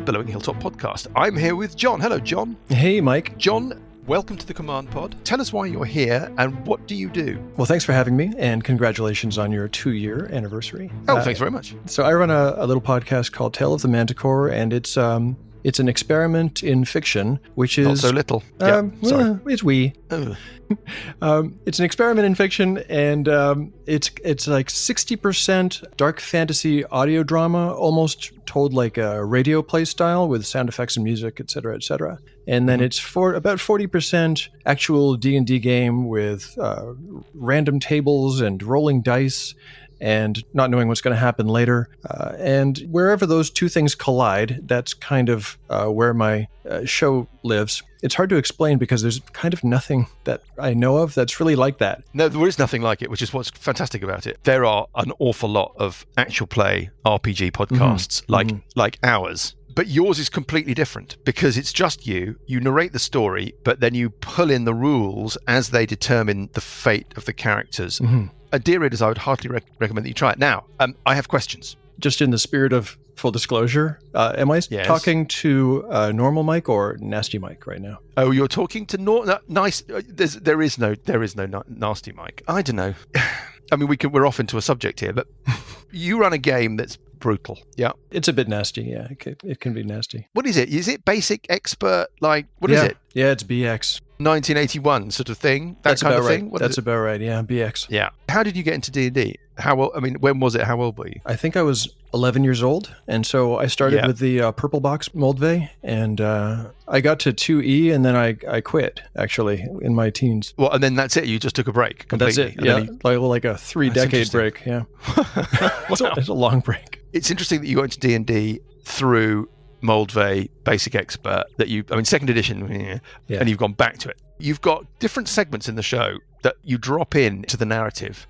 Billowing Hilltop podcast. I'm here with John. Hello, John. Hey, Mike. John, welcome to the Command Pod. Tell us why you're here and what do you do? Well, thanks for having me, and congratulations on your 2-year anniversary. Oh, thanks very much. So I run a little podcast called Tale of the Manticore, and it's an experiment in fiction, which is... Not so little. Well, it's wee. Oh. It's an experiment in fiction, and it's like 60% dark fantasy audio drama, almost told like a radio play style with sound effects and music, et cetera, et cetera. And then it's about 40% actual D&D game with random tables and rolling dice and not knowing what's going to happen later. And wherever those two things collide, that's kind of where my show lives. It's hard to explain because there's kind of nothing that I know of that's really like that. No, there is nothing like it, which is what's fantastic about it. There are an awful lot of actual play RPG podcasts like ours. But yours is completely different because it's just you narrate the story, but then you pull in the rules as they determine the fate of the characters. Dear readers, I would heartily recommend that you try it. Now, I have questions. Just in the spirit of full disclosure, am I talking to normal Mike or nasty Mike right now? Oh, you're talking to nice. There is no nasty Mike. I don't know. I mean, we're off into a subject here, but you run a game that's brutal. Yeah, it's a bit nasty. Yeah, it can be nasty. What is it? Is it basic, expert? Like what is it? Yeah, it's BX. 1981 sort of thing. That's kind about of right. thing. That's about right. Yeah, BX. Yeah. How did you get into D&D? How old? I mean, when was it? How old were you? I think I was 11 years old, and so I started with the purple box Moldvay, and I got to 2E, and then I quit actually in my teens. Well, and then that's it. You just took a break completely. That's it. Yeah, like a 3-decade break. Yeah, Wow. It's a long break. It's interesting that you got into D&D through Moldvay Basic Expert. Second edition, and you've gone back to it. You've got different segments in the show that you drop in to the narrative.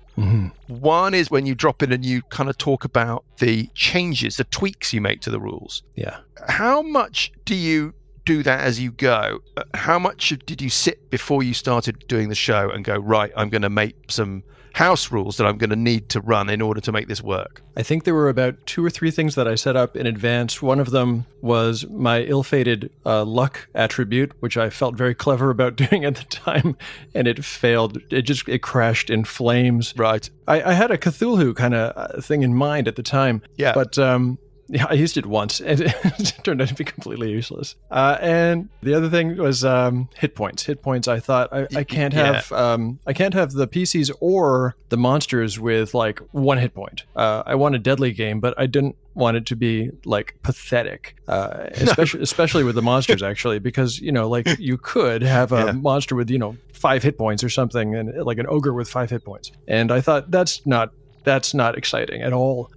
One is when you drop in and you kind of talk about the changes, the tweaks you make to the rules. Yeah. How much do you do that as you go? How much did you sit before you started doing the show and go, right, I'm going to make some house rules that I'm going to need to run in order to make this work? I think there were about 2 or 3 things that I set up in advance. One of them was my ill-fated luck attribute, which I felt very clever about doing at the time, and it failed. It crashed in flames. Right. I had a Cthulhu kind of thing in mind at the time. Yeah. But I used it once, and it turned out to be completely useless. And the other thing was hit points. Hit points. I thought I can't have the PCs or the monsters with like 1 hit point. I want a deadly game, but I didn't want it to be like pathetic, especially with the monsters actually, because you could have a monster with 5 hit points or something, and like an ogre with 5 hit points. And I thought that's not exciting at all.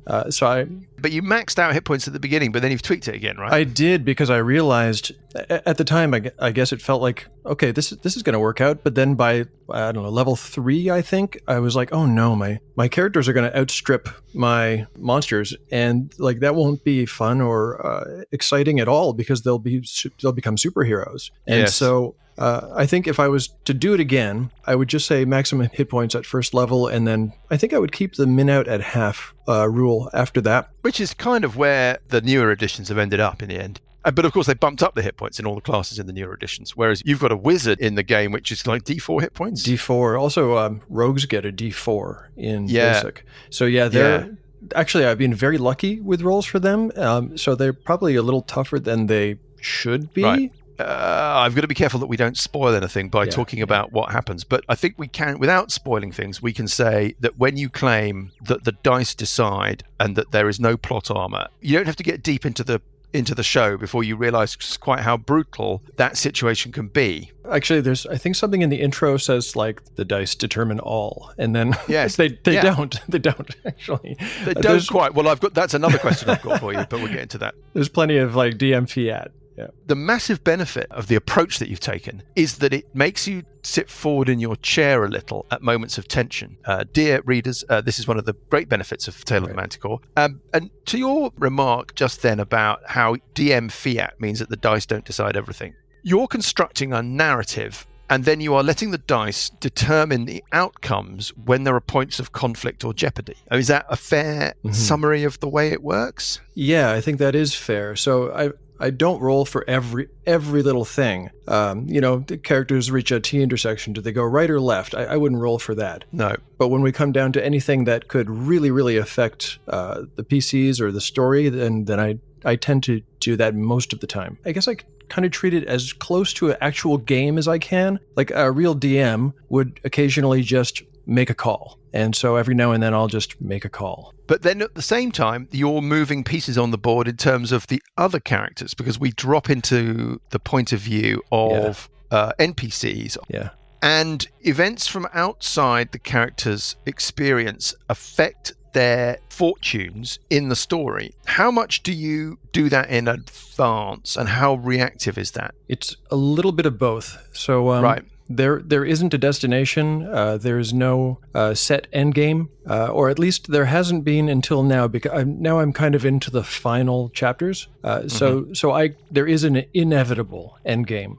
But you maxed out hit points at the beginning, but then you've tweaked it again, right? I did, because I realized at the time, I guess it felt like, okay, this is going to work out. But then by, I don't know, level 3, I think, I was like, oh no, my characters are going to outstrip my monsters, and like that won't be fun or exciting at all, because they'll become superheroes. And so I think if I was to do it again, I would just say maximum hit points at first level, and then I think I would keep the min out at half rule after that. Which is kind of where the newer editions have ended up in the end. But of course, they bumped up the hit points in all the classes in the newer editions, whereas you've got a wizard in the game, which is like D4 hit points. D4. Also, rogues get a D4 in Basic. So they're... Actually, I've been very lucky with rolls for them, so they're probably a little tougher than they should be. Right. I've got to be careful that we don't spoil anything by talking about what happens. But I think we can, without spoiling things, we can say that when you claim that the dice decide and that there is no plot armor, you don't have to get deep into the show before you realize quite how brutal that situation can be. Actually, there's, I think, something in the intro says like the dice determine all, and then they don't actually. They don't quite. Well, that's another question I've got for you, but we'll get into that. There's plenty of like DM fiat. Yeah. The massive benefit of the approach that you've taken is that it makes you sit forward in your chair a little at moments of tension. Dear readers, this is one of the great benefits of Tale of the Manticore. And to your remark just then about how DM fiat means that the dice don't decide everything, you're constructing a narrative, and then you are letting the dice determine the outcomes when there are points of conflict or jeopardy. Is that a fair summary of the way it works? Yeah, I think that is fair. So I don't roll for every little thing. The characters reach a T intersection. Do they go right or left? I wouldn't roll for that. No. But when we come down to anything that could really, really affect the PCs or the story, then I tend to do that most of the time. I guess I kind of treat it as close to an actual game as I can. Like a real DM would occasionally just make a call. And so every now and then I'll just make a call. But then at the same time, you're moving pieces on the board in terms of the other characters, because we drop into the point of view of NPCs. Yeah. And events from outside the character's experience affect their fortunes in the story. How much do you do that in advance, and how reactive is that? It's a little bit of both. So right. There isn't a destination. There's no set end game, or at least there hasn't been until now. Because now I'm kind of into the final chapters. So there is an inevitable end game.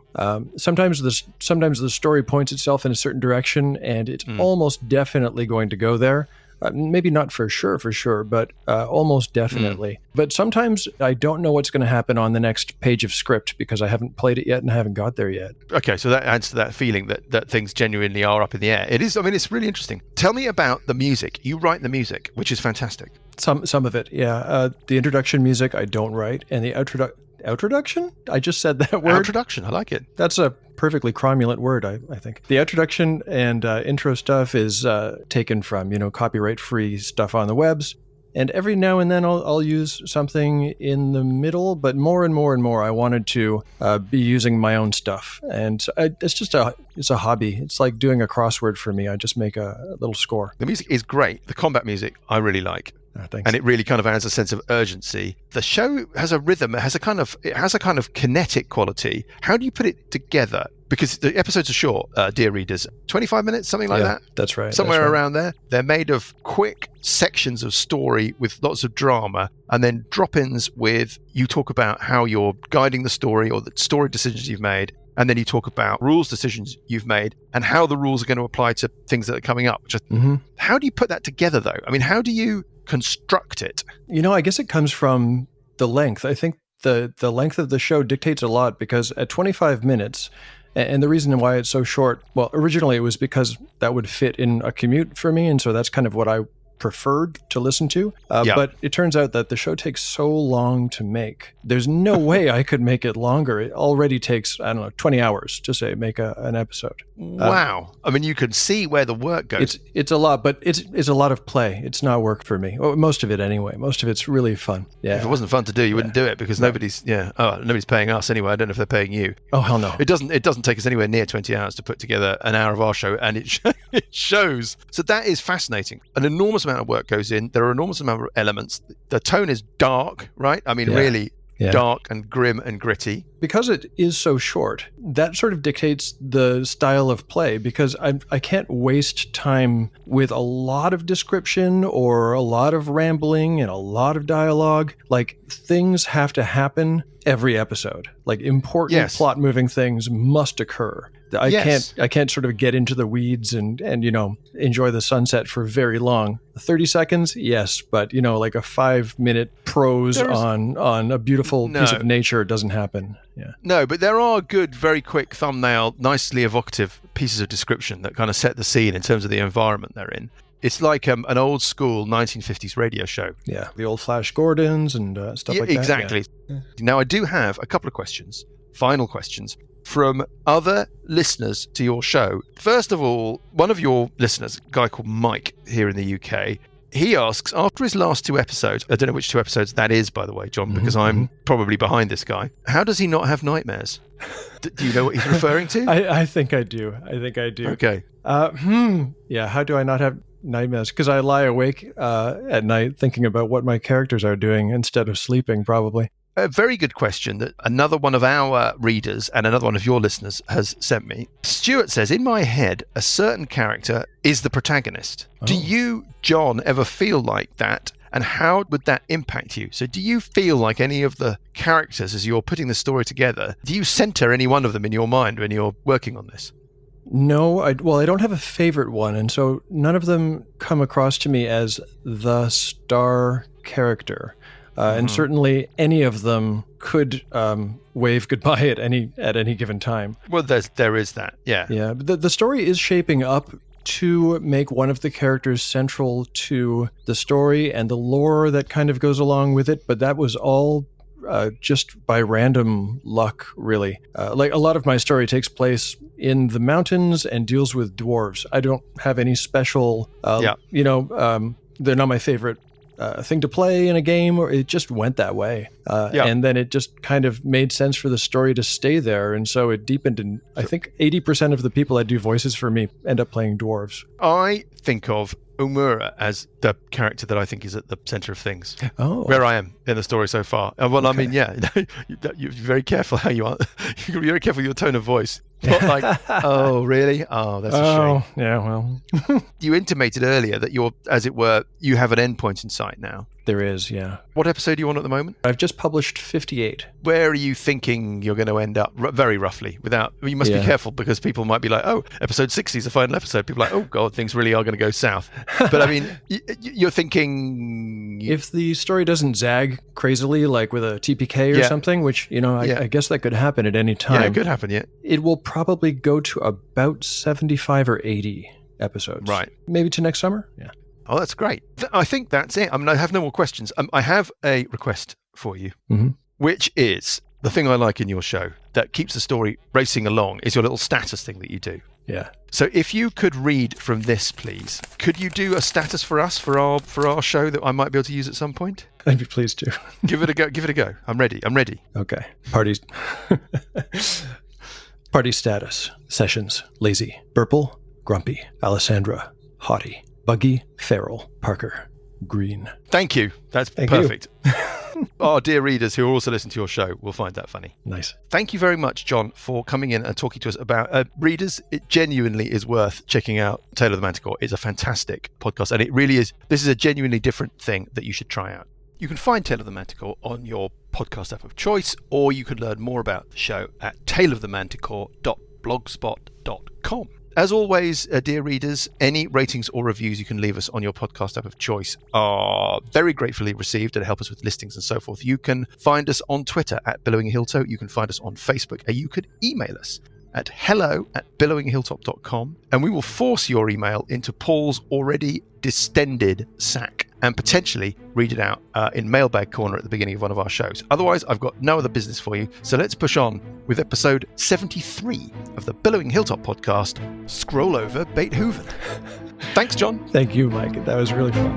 Sometimes the story points itself in a certain direction, and it's almost definitely going to go there. Maybe not for sure, but almost definitely. But sometimes I don't know what's going to happen on the next page of script because I haven't played it yet and I haven't got there yet. Okay, so that adds to that feeling that things genuinely are up in the air. It is. I mean, it's really interesting. Tell me about the music. You write the music, which is fantastic. Some of it, yeah. The introduction music I don't write, and the outroduction? I just said that word. Outroduction, I like it. That's a perfectly cromulent word, I think. The outroduction and intro stuff is taken from, copyright-free stuff on the webs. And every now and then I'll use something in the middle, but more and more I wanted to be using my own stuff. And it's a hobby. It's like doing a crossword for me. I just make a little score. The music is great. The combat music I really like. Thanks. And it really kind of adds a sense of urgency. The show has a rhythm. It has a kind of kinetic quality. How do you put it together? Because the episodes are short, dear readers, 25 minutes, something like that. That's right. Somewhere around there. They're made of quick sections of story with lots of drama, and then drop-ins with you talk about how you're guiding the story or the story decisions you've made. And then you talk about rules decisions you've made and how the rules are going to apply to things that are coming up. How do you put that together, though? I mean, how do you construct it? I guess it comes from the length. I think the length of the show dictates a lot, because at 25 minutes, and the reason why it's so short, well, originally it was because that would fit in a commute for me, and so that's kind of what I preferred to listen to. But it turns out that the show takes so long to make. There's no way I could make it longer. It already takes, 20 hours to make an episode. Wow. I mean, you can see where the work goes. It's a lot, but it's a lot of play. It's not work for me. Well, most of it anyway. Most of it's really fun. Yeah. If it wasn't fun to do, you wouldn't do it, because nobody's paying us anyway. I don't know if they're paying you. Oh, hell no. It doesn't take us anywhere near 20 hours to put together an hour of our show, and it shows. So that is fascinating. An enormous amount of work goes in. There are an enormous amount of elements. The tone is dark, right? I mean, really dark and grim and gritty. Because it is so short, that sort of dictates the style of play, because I can't waste time with a lot of description or a lot of rambling and a lot of dialogue. Like, things have to happen every episode. Like, important plot moving things must occur. I can't sort of get into the weeds and enjoy the sunset for very long. 30 seconds, yes, but like a 5-minute prose on a beautiful piece of nature doesn't happen. Yeah. No, but there are good, very quick thumbnail, nicely evocative pieces of description that kind of set the scene in terms of the environment they're in. It's like an old school 1950s radio show. Yeah, the old Flash Gordons and stuff like that. Exactly. Yeah. Now, I do have a couple of questions, final questions, from other listeners to your show. First of all, one of your listeners, a guy called Mike here in the UK, he asks, after his last 2 episodes, I don't know which 2 episodes that is, by the way, John, because I'm probably behind this guy. How does he not have nightmares? Do you know what he's referring to? I think I do. Okay. Yeah, how do I not have nightmares? Because I lie awake at night thinking about what my characters are doing instead of sleeping, probably. A very good question that another one of our readers and another one of your listeners has sent me. Stuart says, in my head, a certain character is the protagonist. Oh. Do you, John, ever feel like that? And how would that impact you? So do you feel like any of the characters, as you're putting the story together, do you center any one of them in your mind when you're working on this? No, I don't have a favorite one, and so none of them come across to me as the star character. and certainly any of them could wave goodbye at any given time. Well, there is that, yeah. Yeah, but the story is shaping up to make one of the characters central to the story and the lore that kind of goes along with it, but that was all just by random luck, really. Like a lot of my story takes place in the mountains and deals with dwarves. I don't have any special, they're not my favorite thing to play in a game, or it just went that way. And then it just kind of made sense for the story to stay there. And so it deepened. And I think 80% of the people that do voices for me end up playing dwarves. I think of Umura as the character that I think is at the center of things. Oh. Where I am in the story so far. Well, I mean, yeah, you're very careful how you are. You're very careful with your tone of voice. Not like, oh, really? Oh, that's a shame. Yeah, well. You intimated earlier that you're, as it were, you have an endpoint in sight now. There is, yeah. What episode are you on at the moment? I've just published 58. Where are you thinking you're going to end up, very roughly? You must be careful, because people might be like, oh, episode 60 is the final episode. People are like, oh, God, things really are going to go south. But I mean, you're thinking... If the story doesn't zag crazily, like with a TPK or something, which, I guess that could happen at any time. Yeah, it could happen, yeah. It will probably go to about 75 or 80 episodes. Right. Maybe to next summer? Yeah. Oh, that's great. I think that's it. I mean, I have no more questions. I have a request for you, which is the thing I like in your show that keeps the story racing along is your little status thing that you do. Yeah. So if you could read from this, please, could you do a status for us for our show that I might be able to use at some point? I'd be pleased to. Give it a go. I'm ready. Okay. Party status. Sessions. Lazy. Burple. Grumpy. Alessandra. Haughty. Buggy. Feral. Parker. Green. Thank you. That's perfect. Our dear readers who also listen to your show will find that funny. Nice. Thank you very much, John, for coming in and talking to us about readers. It genuinely is worth checking out. Tale of the Manticore is a fantastic podcast, and it really is. This is a genuinely different thing that you should try out. You can find Tale of the Manticore on your podcast app of choice, or you can learn more about the show at taleofthemanticore.blogspot.com. As always, dear readers, any ratings or reviews you can leave us on your podcast app of choice are very gratefully received and help us with listings and so forth. You can find us on Twitter at billowinghilltop. You can find us on Facebook, and you could email us at hello@billowinghilltop.com, and we will force your email into Paul's already distended sack and potentially read it out in Mailbag Corner at the beginning of one of our shows. Otherwise, I've got no other business for you, so let's push on with episode 73 of the Billowing Hilltop podcast, Scroll Over Beethooven. Thanks, John. Thank you, Mike. That was really fun.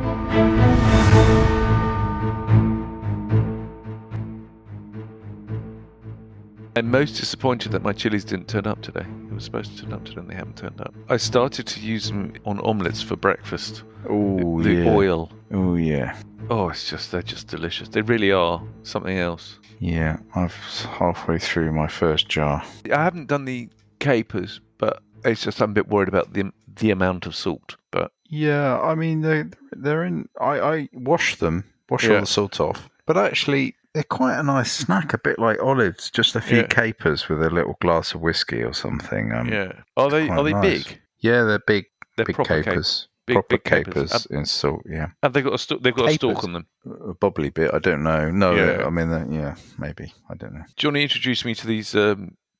I'm most disappointed that my chilies didn't turn up today. They were supposed to turn up today and they haven't turned up. I started to use them on omelettes for breakfast. Oh, the oil. Oh, yeah. Oh, they're just delicious. They really are something else. Yeah, I'm halfway through my first jar. I haven't done the capers, but it's just I'm a bit worried about the amount of salt. But yeah, I mean they're in. I wash them, all the salt off. But actually, they're quite a nice snack, a bit like olives. Just a few capers with a little glass of whiskey or something. Are they nice. big? Yeah, they're big. They're big proper capers. Big capers in salt. Yeah. Have they got they've got a stalk on them? A bubbly bit. I don't know. No, I mean, maybe. I don't know. Johnny introduced me to these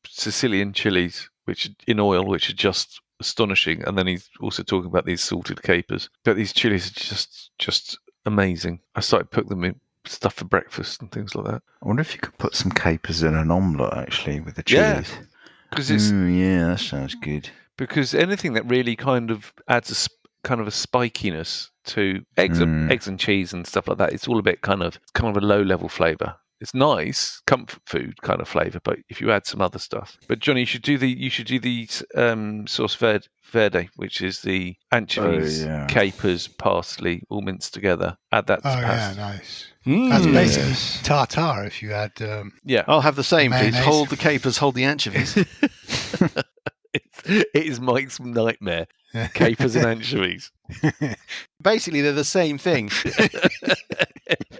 Sicilian chilies, which in oil, which are just astonishing. And then he's also talking about these salted capers. But these chilies are just amazing. I started putting them in stuff for breakfast and things like that. I wonder if you could put some capers in an omelette, actually, with the chilies. Because that sounds good. Because anything that really kind of adds a spikiness to eggs and cheese and stuff like that, it's all a bit kind of a low level flavour. It's nice, comfort food kind of flavour, but if you add some other stuff. But Johnny, you should do the sauce verde, which is the anchovies, capers, parsley, all minced together. Add that to pasta. Yeah, nice. That's basically tartare if you add... I'll have the same, mayonnaise. please. Hold the capers, hold the anchovies. It is Mike's nightmare. Capers and anchovies. Basically, they're the same thing.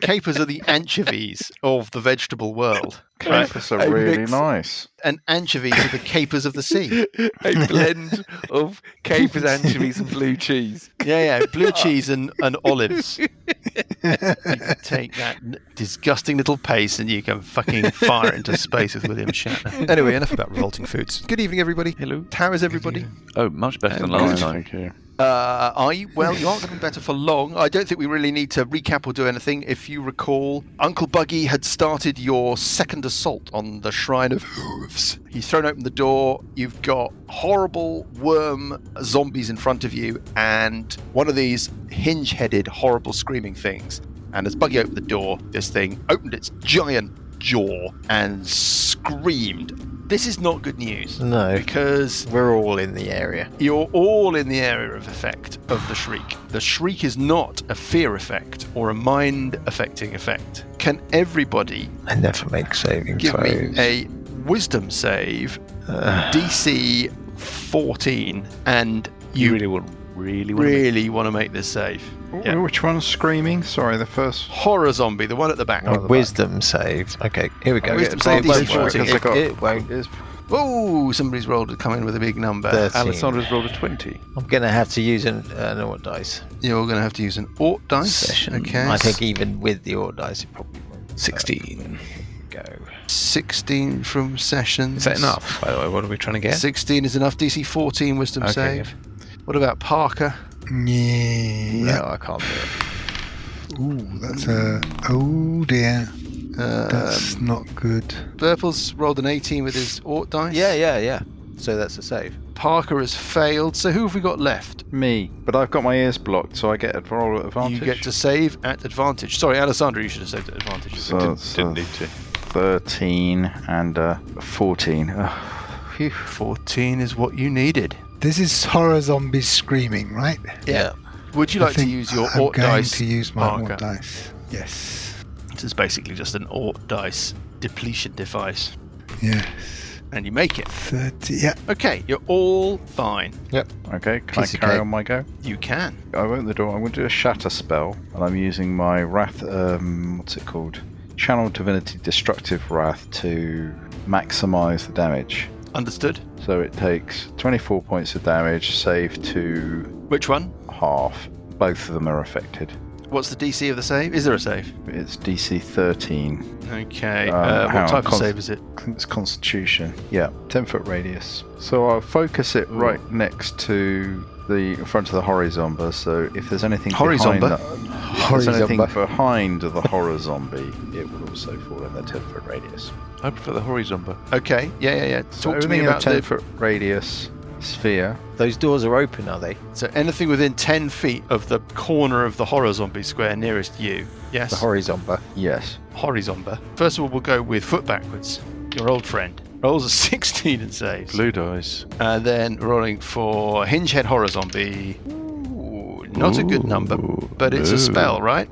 Capers are the anchovies of the vegetable world. Right? Capers are really nice. And anchovies are the capers of the sea. A blend of capers, anchovies, and blue cheese. Yeah, blue cheese and olives. You can take that disgusting little paste and you can fucking fire it into space with William Shatner. Anyway, enough about revolting foods. Good evening, everybody. Hello. How is everybody? Oh, much better than last time. Thank you. Well, you aren't going to be better for long. I don't think we really need to recap or do anything. If you recall, Uncle Buggy had started your second assault on the Shrine of Hooves. He's thrown open the door. You've got horrible worm zombies in front of you and one of these hinge-headed, horrible screaming things. And as Buggy opened the door, this thing opened its giant jaw and screamed. This is not good news. No. Because we're all in the area. You're all in the area of effect of the shriek. The shriek is not a fear effect or a mind-affecting effect. Can everybody I never make saving give throws. me a wisdom save, DC 14, and you really want to make this save. Yeah. Which one's screaming? Sorry, the first horror zombie, the one at the back. A wisdom save. Okay, here we go. Wisdom save DC 14. It won't. Oh, somebody's rolled to come in with a big number. 13. Alessandra's rolled a 20. I'm going to have to use an Ort dice. You're going to have to use an Ort dice. Session. Okay. I think even with the Ort dice, it probably won't. 16. Go. 16 from Sessions. Is that enough, by the way? What are we trying to get? 16 is enough. DC 14 wisdom save. Yeah. What about Parker? Yeah. No, I can't do it. Ooh, that's a... Oh, dear. That's not good. Burple's rolled an 18 with his Ort dice. Yeah. So that's a save. Parker has failed. So who have we got left? me, but I've got my ears blocked, so I get a roll at advantage. You get to save at advantage. Sorry, Alessandra, you should have saved at advantage. So, didn't need to. 13 and 14. 14 is what you needed. This is horror zombies screaming, right? Yeah. Would you like to use your Ort I'm going dice? to use my Parker? Ort dice. Yes. This is basically just an Ort dice depletion device. Yes. And you make it. 30. Yeah. Okay, you're all fine. Okay, can Piece I of carry cake. on my go? You can. I open the door. I'm going to do a shatter spell, and I'm using my wrath. What's it called? Channel Divinity Destructive Wrath to maximize the damage. Understood. So it takes 24 points of damage, save to Which one? half. Both of them are affected. What's the DC of the save? Is there a save? It's DC 13. Okay. hang What on, type of save is it? I think it's Constitution. Yeah, 10-foot radius. So I'll focus it right next to the front of the horror zombie. So if there's anything behind Horizomba? that, if there's anything behind the horror zombie, it would also fall in the 10-foot radius. I prefer the horizontal. Okay. Yeah. So Talk to me everything in about a the 10-foot radius sphere. Those doors are open, are they? So anything within 10 feet of the corner of the horror zombie square nearest you. Yes. The horizontal. Yes. Horizomba. First of all, we'll go with foot backwards. Your old friend. Rolls a 16 and saves. Blue dice. Then rolling for Hingehead Horror Zombie. Ooh, not a good number, but it's a spell, right?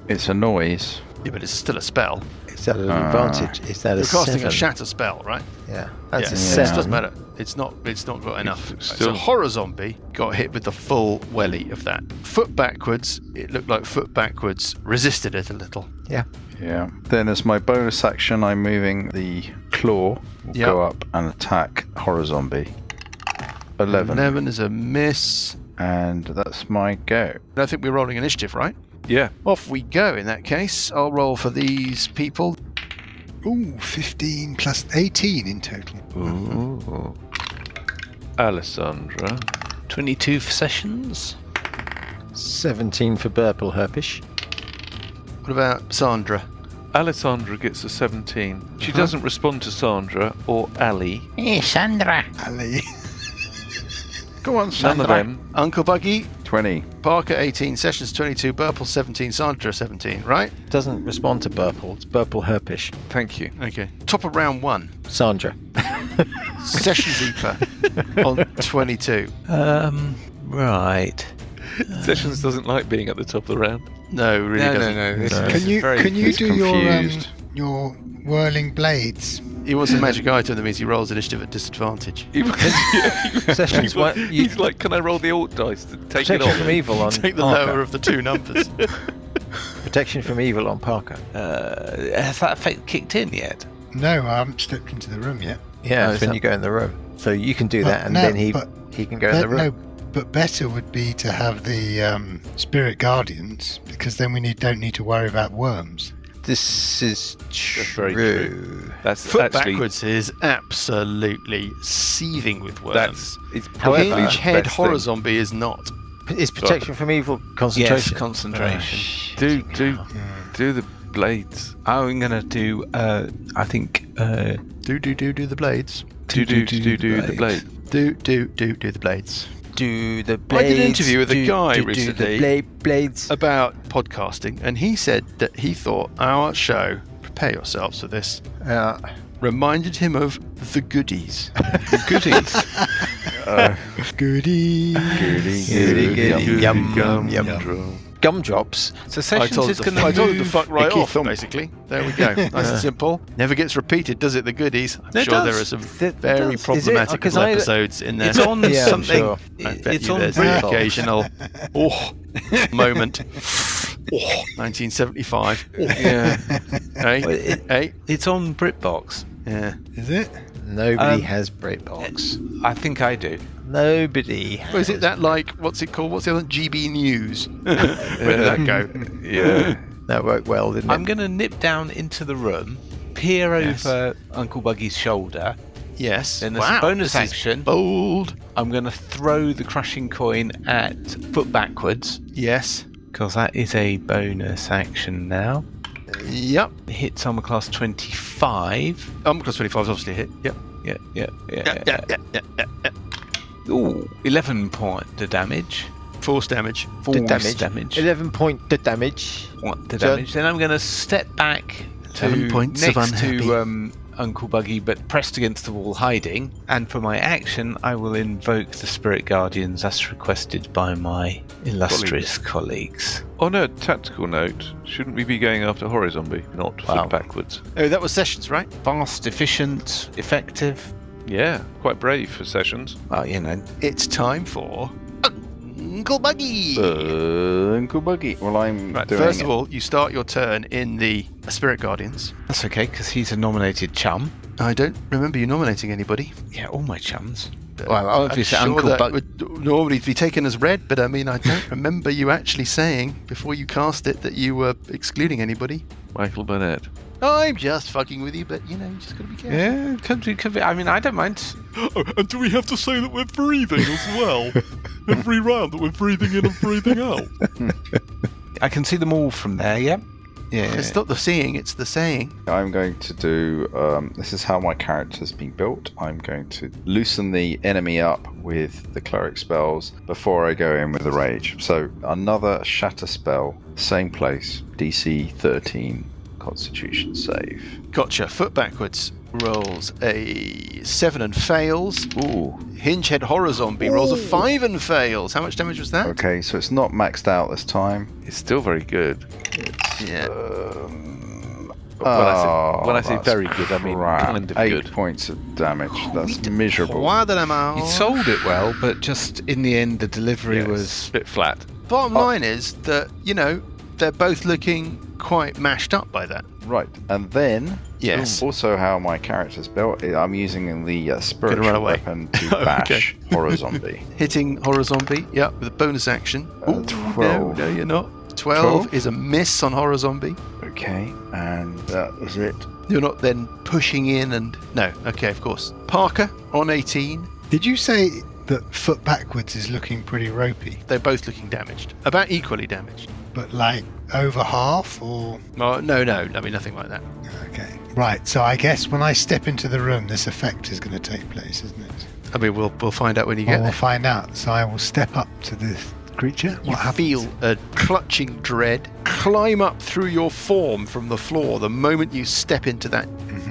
It's a noise. Yeah, but it's still a spell. Is that an advantage? Is that a You're casting 7? a shatter spell, right? Yeah. That's a It 7. doesn't matter. It's not got enough. It's So still- Horror Zombie got hit with the full welly of that. Foot backwards, it looked like foot backwards resisted it a little. Yeah. Yeah. Then as my bonus action, I'm moving the claw. Will go up and attack horror zombie. 11. 11 is a miss. And that's my go. I think we're rolling initiative, right? Yeah. Off we go in that case. I'll roll for these people. Ooh, 15 plus 18 in total. Ooh. Alessandra. 22 for Sessions. 17 for Burple Herpish. What about Sandra? Alessandra gets a 17. She doesn't respond to Sandra or Ali. Ali. Go on, None Sandra. of them. Uncle Buggy, 20. Parker 18, Sessions 22, Burple 17, Sandra 17, right? Doesn't respond to Burple. It's Burple Herpish. Thank you. Okay. Top of round 1, Sandra. Sessions Eeper on 22. Right. Sessions doesn't like being at the top of the round. No, really doesn't. No. This No. is very... Can you he's do confused. your whirling blades? He wants a magic item that means he rolls initiative at disadvantage. Sessions, what, you He's like, can I roll the alt dice to take it protection off? from evil on Take the Parker. lower of the two numbers. protection from evil on Parker. Has that effect kicked in yet? No, I haven't stepped into the room yet. Yeah, Oh, it's when you go in the room. So you can do But that, and no, then he but can go in the room. No, but better would be to have the spirit guardians, because then we don't need to worry about worms. This is very true. That's Foot actually backwards is absolutely seething with worms. that's it's However, probably the Hinge head best horror thing. zombie is not. Is protection from evil Yes, concentration? concentration. Do the blades. I'm going to do, I think, Do the blades. Do the blade. Do the blades. Do the I blades. did an interview with a guy do recently the blades. about podcasting, and he said that he thought our show, prepare yourselves for this, reminded him of the Goodies. Goodies. Goody. Yum. Gumdrops. so I Sessions told is him going to fuck right Icky off, thump. basically. There we go. Nice and simple. Never gets repeated, does it, the Goodies? I'm It sure there does. are some It very does. problematic Because little I- episodes in there. It's on Yeah, I'm something. sure. I bet It's you on there's the Britbox. occasional moment. 1975. Yeah. Hey. It's on BritBox. Yeah. Is it? Nobody has BritBox. I think I do. Nobody. Well, is it that like, what's it called? What's the other? GB News. Where did that go? Yeah. That worked well, didn't it? I'm going to nip down into the room, peer Yes. over Uncle Buggy's shoulder. Yes. Then as Wow, a bonus this is action, bold. I'm going to throw the crushing coin at foot backwards, Yes. because that is a bonus action now. Yep. Hits armor class 25. Class 25 is obviously a hit. Yep. Yeah. Ooh, 11 point the damage. Force damage. Force damage. damage. 11 point the damage. What the So- damage? Then I'm going to step back to 11 points of next unhappy. to Uncle Buggy, but pressed against the wall, hiding. And for my action, I will invoke the Spirit Guardians as requested by my illustrious colleagues. On a tactical note, shouldn't we be going after Horror Zombie, not Wow. foot backwards? Oh, that was Sessions, right? Fast, efficient, effective. Yeah, quite brave for Sessions. Well, you know, It's time for Uncle Buggy. Uncle Buggy. Well, I'm Right, doing first it. of all, you start your turn in the Spirit Guardians. that's okay, because he's a nominated chum. I don't remember you nominating anybody. Yeah, all my chums. But Well, obviously, I'm sure Uncle that Bug. would normally be taken as read, but I mean, I don't remember you actually saying before you cast it that you were excluding anybody. Michael Burnett. I'm just fucking with you, but you know, you just gotta be careful. Yeah, could be. I mean, I don't mind. Oh, and do we have to say that we're breathing as well? Every round that we're breathing in and breathing out. I can see them all from there, yeah? Yeah. It's not the seeing, it's the saying. I'm going to do. This is how my character's been built. I'm going to loosen the enemy up with the cleric spells before I go in with the rage. So another shatter spell, same place, DC 13 Constitution save. Gotcha. Foot backwards rolls a 7 and fails. Ooh. Hingehead Horror Zombie rolls a 5 and fails. How much damage was that? Okay, so it's not maxed out this time. It's still very good. Yeah. When I say that's very good, I mean crap. kind of 8 good. points of damage. That's miserable. You sold it well, but just in the end, the delivery Yeah, was. it's a bit flat. Bottom line is that, you know, they're both looking quite mashed up by that. Right, and then Yes. also how my character's built. I'm using the run spiritual away. weapon to Okay. bash Horror Zombie. Hitting Horror Zombie, yep, with a bonus action. Ooh, 12. No, you're not. 12 12? is a miss on Horror Zombie. Okay, and that was it. You're not then pushing in and... No, okay, of course. Parker on 18. Did you say that foot backwards is looking pretty ropey? They're both looking damaged. About equally damaged. But like over half or... Oh, no, I mean, nothing like that. Okay. Right, so I guess when I step into the room, this effect is going to take place, isn't it? I mean, we'll find out when you Well, get we'll there. find out. So I will step up to this creature. You What happens? feel a clutching dread climb up through your form from the floor the moment you step into that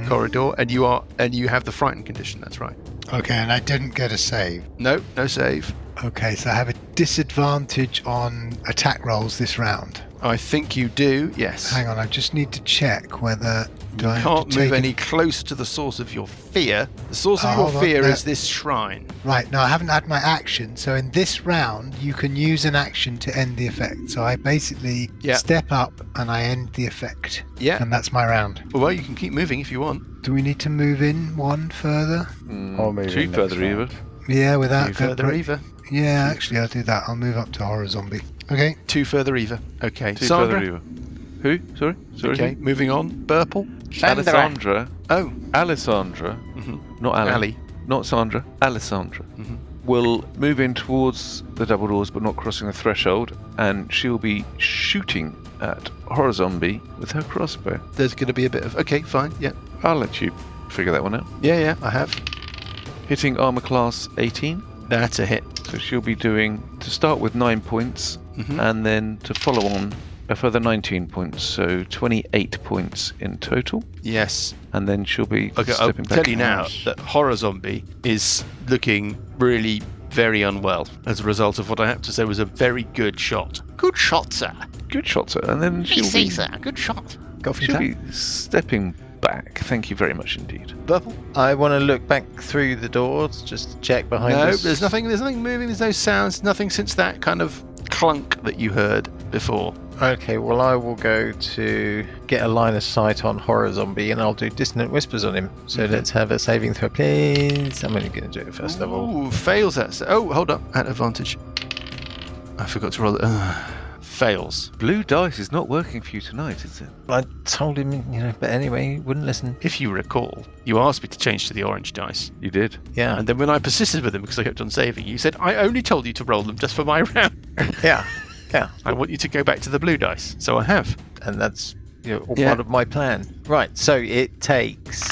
corridor, and you have the frightened condition. That's right. Okay, and I didn't get a save. No save. Okay, so I have a disadvantage on attack rolls this round. I think you do, yes. Hang on, I just need to check whether... You can't move any closer to the source of your fear. The source of your fear is this shrine. Right, no, I haven't had my action. So in this round, you can use an action to end the effect. So I basically step up and I end the effect. Yeah. And that's my round. Well, you can keep moving if you want. Do we need to move in one further? Or maybe 2 further either. Yeah, without... 2 further either. Yeah, actually, I'll do that. I'll move up to Horror Zombie. Okay. 2 further either. Okay. 2 Sandra? further either. Who? Sorry? Okay, moving on. Burple? Alessandra. Oh. Alessandra. Not Ali. Not Sandra. Alessandra. Will move in towards the double doors but not crossing the threshold, and she'll be shooting at Horror Zombie with her crossbow. There's going to be a bit of... Okay, fine, yeah. I'll let you figure that one out. Yeah, I have. Hitting armor class 18. That's a hit. So she'll be doing, to start with, 9 points, and then to follow on a further 19 points, so 28 points in total. Yes. And then she'll be Okay, I'll stepping back. tell you now that Horror Zombie is looking really very unwell as a result of what I have to say was a very good shot. Good shot, sir. Good shot, sir. And then she'll be, sir. Good shot. she'll be stepping back. Thank you very much indeed. Burple? I want to look back through the doors just to check behind No, us. there's nothing moving, there's no sounds, nothing since that kind of clunk that you heard before. Okay, well, I will go to get a line of sight on Horror Zombie and I'll do Dissonant Whispers on him. So let's have a saving throw, please. I'm only going to do it first of all. Ooh, fails that. Oh, hold up. At advantage. I forgot to roll it. Fails. Blue dice is not working for you tonight, is it? I told him, but anyway, he wouldn't listen. If you recall, you asked me to change to the orange dice. You did. Yeah. And then when I persisted with them because I kept on saving, you said, I only told you to roll them just for my round. Yeah. I want you to go back to the blue dice. So I have. And that's part of my plan. Right, so it takes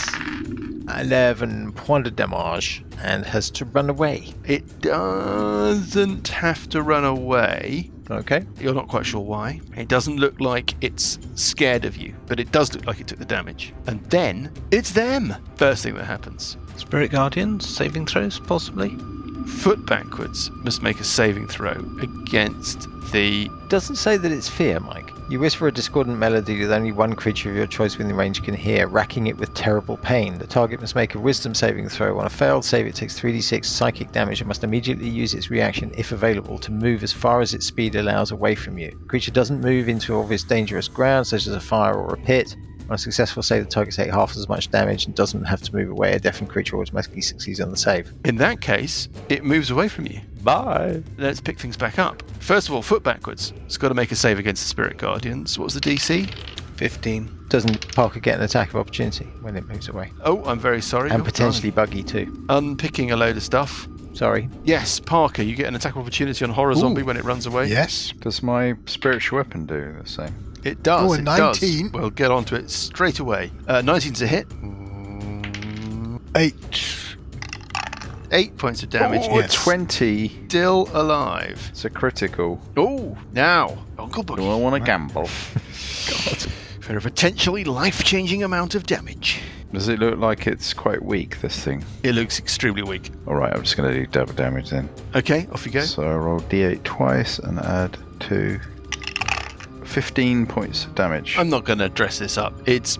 11 points of damage and has to run away. It doesn't have to run away. Okay. You're not quite sure why. It doesn't look like it's scared of you, but it does look like it took the damage. And then it's them. First thing that happens. Spirit Guardians, saving throws, possibly? Foot backwards must make a saving throw against the... Doesn't say that it's fear, Mike. You whisper a discordant melody that only one creature of your choice within range can hear, racking it with terrible pain. The target must make a wisdom saving throw. On a failed save, it takes 3d6 psychic damage and must immediately use its reaction, if available, to move as far as its speed allows away from you. The creature doesn't move into obvious dangerous ground, such as a fire or a pit. On a successful save, the target takes half as much damage and doesn't have to move away. A deafened creature automatically succeeds on the save. In that case, it moves away from you. Bye. Let's pick things back up. First of all, foot backwards. It's got to make a save against the Spirit Guardians. What's the DC? 15. Doesn't Parker get an attack of opportunity when it moves away? Oh, I'm very sorry. And You're potentially fine. buggy too. Unpicking a load of stuff. Sorry. Yes, Parker, you get an attack of opportunity on Horror Zombie when it runs away. Yes. Does my spiritual weapon do the same? It does. Oh, a it 19. does. We'll get onto it straight away. 19's a hit. 8. 8 points of damage. Oh, It's 20. still alive. It's a critical. Oh, now, Uncle Do I Boogie. want to gamble? For a potentially life-changing amount of damage. Does it look like it's quite weak, this thing? It looks extremely weak. Alright, I'm just going to do double damage then. Okay, off you go. So I roll d8 twice and add 2. 15 points of damage. I'm not going to dress this up. It's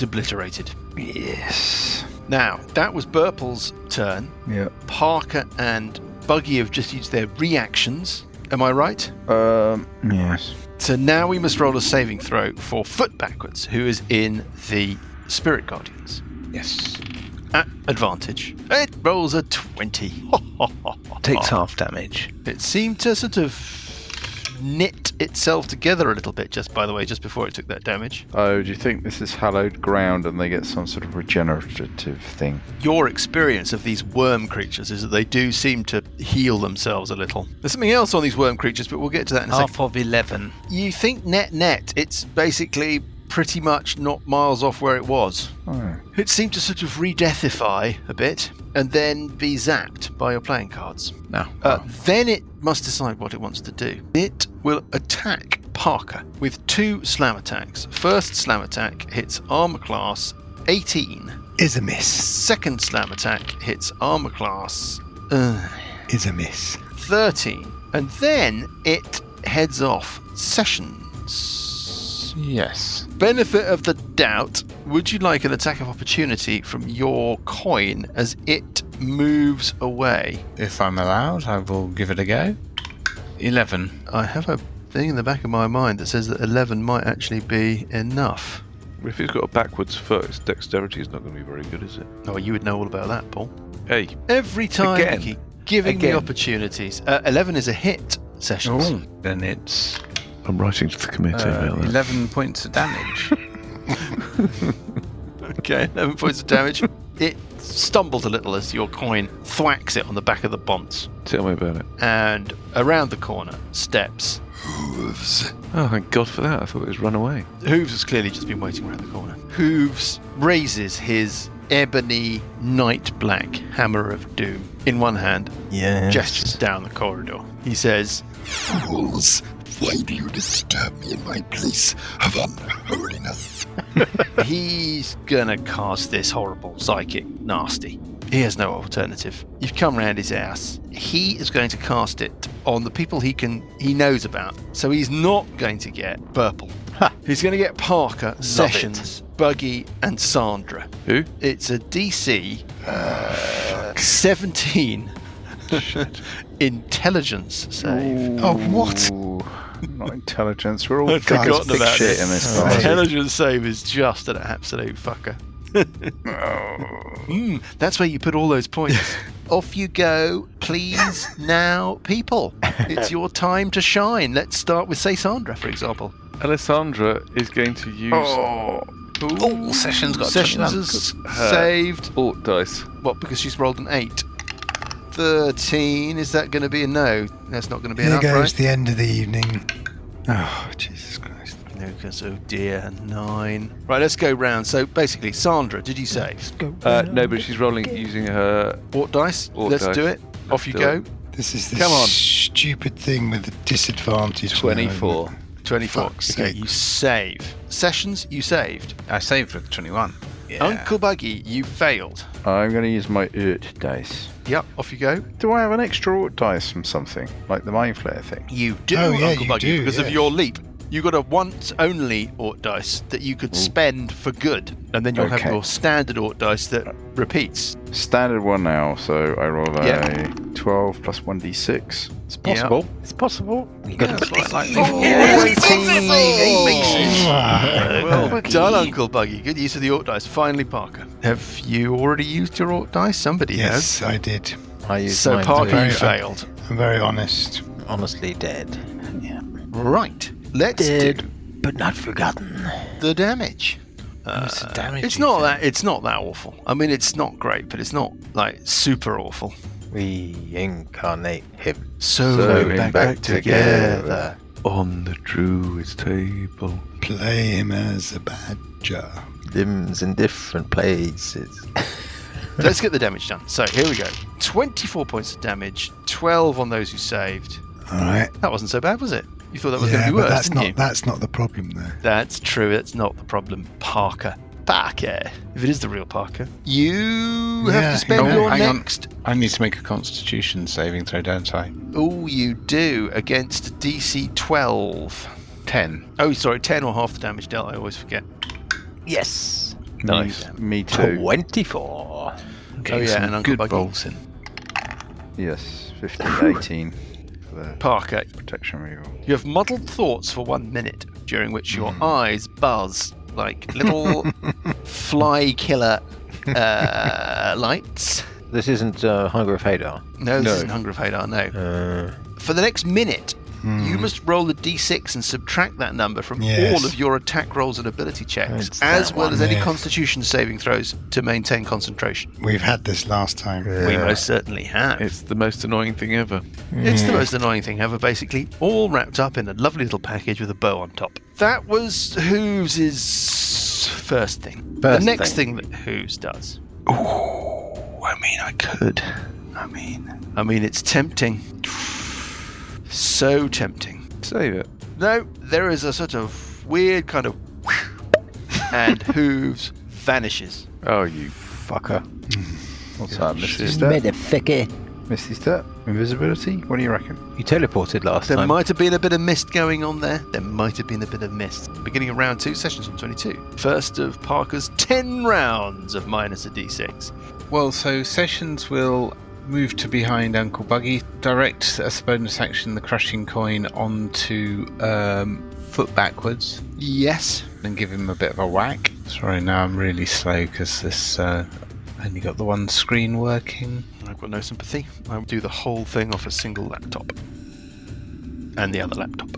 obliterated. Yes. Now, that was Burple's turn. Yep. Parker and Buggy have just used their reactions. Am I right? Yes. So now we must roll a saving throw for Foot Backwards, who is in the Spirit Guardians. Yes. At advantage. It rolls a 20. Takes half damage. It seemed to sort of knit itself together a little bit, just before it took that damage. Oh, do you think this is hallowed ground and they get some sort of regenerative thing? Your experience of these worm creatures is that they do seem to heal themselves a little. There's something else on these worm creatures, but we'll get to that in a second. Half of 11. You think net, it's basically pretty much not miles off where it was. Oh. It seemed to sort of re-deathify a bit and then be zapped by your playing cards. No. Then it must decide what it wants to do. It will attack Parker with 2 slam attacks. First slam attack hits armor class 18. Is a miss. Second slam attack hits armor class... Is a miss. 13. And then it heads off. Sessions. Yes. Benefit of the doubt. Would you like an attack of opportunity from your coin as it moves away? If I'm allowed, I will give it a go. 11. I have a thing in the back of my mind that says that 11 might actually be enough. If he's got a backwards foot, his dexterity is not going to be very good, is it? Oh, you would know all about that, Paul. Hey. Every time Again. you keep giving me Again. opportunities. 11 is a hit, Sessions. Oh, then it's I'm writing to the committee about that. 11 points of damage. Okay, 11 points of damage. It stumbles a little as your coin thwacks it on the back of the bonds. Tell me about it. And around the corner steps Hooves. Oh, thank God for that. I thought it was run away. Hooves has clearly just been waiting around the corner. Hooves raises his ebony night black hammer of doom in one hand, gestures down the corridor. He says, Fools, why do you disturb me in my place of unholiness? He's gonna cast this horrible psychic nasty. He has no alternative. You've come round his ass. He is going to cast it on the people he knows about. So he's not going to get Purple. He's going to get Parker, Sessions, Buggy, and Sandra. Who? It's a DC 17 intelligence save. Oh, what? Ooh, not intelligence. We're all I'd forgotten big about shit this. in this party. Intelligence save is just an absolute fucker. That's where you put all those points. Off you go, please, now, people. It's your time to shine. Let's start with, say, Sandra, for example. Alessandra is going to use Oh, Sessions got Sessions 21. has saved. Alt dice. What, because she's rolled an 8? 13, is that going to be a no? That's not going to be There enough, goes right? the end of the evening. Oh, Jesus Christ. Lucas, oh dear, 9. Right, let's go round. So basically, Sandra, did you save? No, but she's rolling using her. Ort dice? Ort Let's dice. do it. Off you Do go. it. This is the Come on. stupid thing with the disadvantage. 24. 24. Fuck's Okay, sake. you save. Sessions, you saved. I saved with 21. Yeah. Uncle Buggy, you failed. I'm going to use my Urt dice. Yep, off you go. Do I have an extra Urt dice from something? Like the Mind Flare thing? You do, Oh, yeah, Uncle you Buggy, do, because of yes. your leap. You got a once only Ort dice that you could spend for good, and then you'll have Okay. your standard Ort dice that repeats. Standard one now, so I roll a Yeah. 12 plus 1d6. It's possible. It's possible. You got to That's like, Well done, Uncle Buggy. Good use of the Ort dice. Finally, Parker. Have you already used your Ort dice? Somebody Yes, I did. I used has. So, mine Parker, too. you failed. I'm very honest. Honestly dead. Right. Let's Dead, do but not forgotten. the damage. What's the damage It's you not think? that. It's not that awful. I mean, it's not great, but it's not like super awful. Reincarnate him. So him back together. On the druid's table. Play him as a badger. Limbs in different places. Let's get the damage done. So here we go. 24 points of damage. 12 on those who saved. All right. That wasn't so bad, was it? You thought that was going Yeah, to be but worse, that's didn't not you? that's not the problem though. That's true. That's not the problem, Parker. Parker. If it is the real Parker, you have Yeah, to spend yeah. your Hang on. next. I need to make a Constitution saving throw, don't I? Oh, you do against DC 12. 10. Oh, sorry, 10 or half the damage dealt. I always forget. Yes. Nice. Me too. 24. Oh, yeah, some and Uncle good Buggy. rolls in. Yes, 15, 18 for the Parker, protection reroll. you have muddled thoughts for 1 minute, during which your eyes buzz like little fly killer lights. This isn't Hunger of Hadar. No, this No. isn't Hunger of Hadar, no. For the next minute, you must roll a d6 and subtract that number from Yes. all of your attack rolls and ability checks, It's as that well as any yes. constitution saving throws to maintain concentration. We've had this last time. We most certainly have. It's the most annoying thing ever. It's the most annoying thing ever, basically, all wrapped up in a lovely little package with a bow on top. That was Hooves' first thing. The First next thing. thing that Hooves does. I mean, I could. I mean, it's tempting. So tempting. Save it. No, there is a sort of weird kind of and Hooves vanishes. Oh, you Fucker. What's that, Mr. Shit. Step? Motherfucker. Misty Step, invisibility. What do you reckon? You teleported last There time. might have been a bit of mist going on there. There might have been a bit of mist. Beginning of round 2, sessions on 22. First of Parker's 10 rounds of minus a d6. Well, so Sessions will move to behind Uncle Buggy, direct as a bonus action the crushing coin onto foot backwards, Yes. and give him a bit of a whack. Sorry, now I'm really slow because this only got the one screen working. I've got no sympathy. I'll do the whole thing off a single laptop. And the other laptop.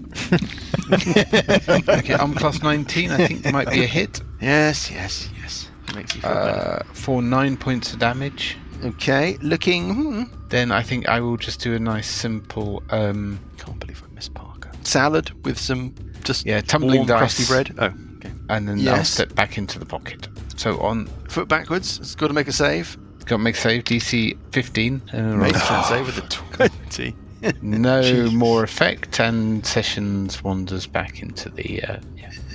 Okay, I'm plus 19. I think might be a hit. Yes. It makes you feel better. For 9 points of damage. Okay, looking... Then I think I will just do a nice simple Can't believe I missed Parker. Salad with some just tumbling warm, dice, crusty bread. Oh, okay. and then I'll step back into the pocket. So on Foot backwards. It's got to make a save. got to make save DC 15. Makes sense. Save with a 20. No more effect, and Sessions wanders back into the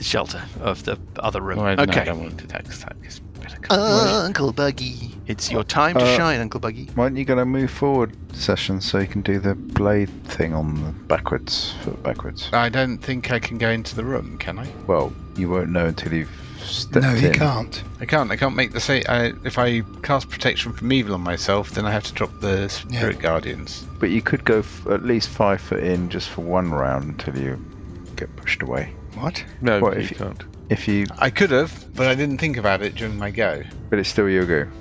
Shelter of the other room. no, I Okay. don't want to attack. It's better. Uncle Buggy. It's your time to shine, Uncle Buggy. Why aren't you going to move forward Sessions so you can do the blade thing on the backwards, foot backwards? I don't think I can go into the room, can I? Well, you won't know until you've stepped No, in. he can't. I can't make the save. If I cast protection from evil on myself, then I have to drop the spirit guardians. But you could go at least 5 foot in just for one round until you get pushed away. What? No, What, you if you- can't. If you, I could have, but I didn't think about it during my go. but it's still your go.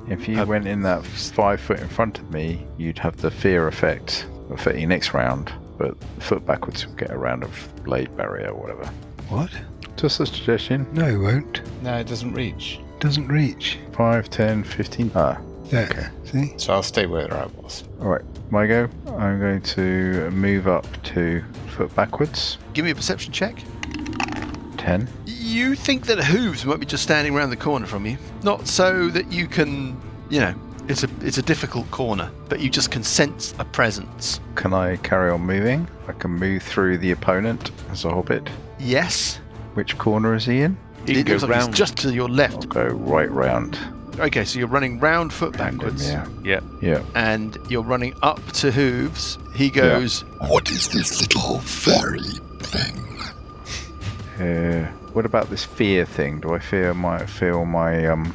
If you went in that 5 foot in front of me, you'd have the fear effect affect your next round. But foot backwards would get a round of blade barrier or whatever. What? Just a suggestion. No, he won't. No, it doesn't reach. Doesn't reach. 5, 10, 15. Ah, There. See? So I'll stay where I was. alright. My go. I'm going to move up to foot backwards. Give me a perception check. 10. You think that Hooves might be just standing around the corner from you. Not so that you can, it's a difficult corner, but you just can sense a presence. Can I carry on moving? I can move through the opponent as a hobbit. Yes. Which corner is he in? You It can looks go like round. he's just to your I'll left. go right round. Okay, so you're running round foot backwards. Yeah. And you're running up to Hooves. He goes, What is this little fairy thing? What about this fear thing? Do I feel my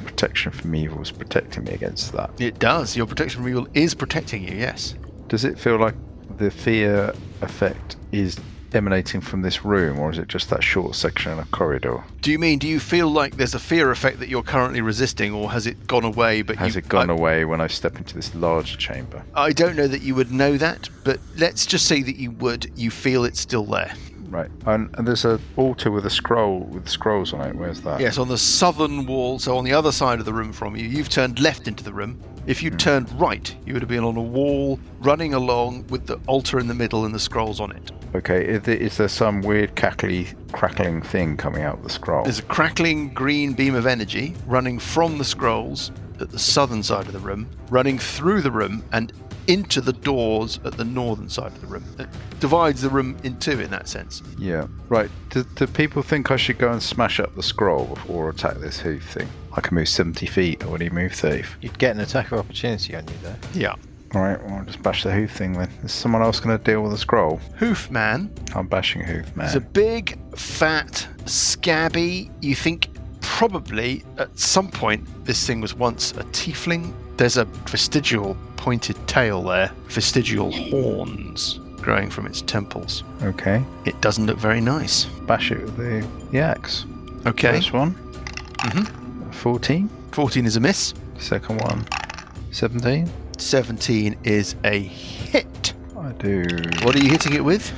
protection from evil is protecting me against that? It does. Your protection rule is protecting you, yes. Does it feel like the fear effect is emanating from this room, or is it just that short section in a corridor? Do you feel like there's a fear effect that you're currently resisting, or has it gone away? But Has it gone away when I step into this large chamber? I don't know that you would know that, but let's just say that you would. You feel it's still there. Right. And there's a altar with a scroll with scrolls on it. Where's that? Yes, on the southern wall, so on the other side of the room from you. You've turned left into the room. If you'd turned right, you would have been on a wall running along with the altar in the middle and the scrolls on it. Okay. Is there some weird crackling thing coming out of the scroll? There's a crackling green beam of energy running from the scrolls at the southern side of the room, running through the room and into the doors at the northern side of the room. It divides the room in two in that sense. Yeah. Right. Do people think I should go and smash up the scroll before attack this hoof thing? I can move 70 feet. I already moved 30. You'd get an attack of opportunity on you there. Yeah. All right. Well, I'll just bash the hoof thing then. Is someone else going to deal with the scroll? Hoof man. I'm bashing hoof, man. He's a big, fat, scabby. You think probably at some point this thing was once a tiefling. There's a vestigial pointed tail there, vestigial horns growing from its temples. Okay. It doesn't look very nice. Bash it with the axe. Okay. First one. 14. 14 is a miss. Second one. 17. 17 is a hit. I do What are you hitting it with?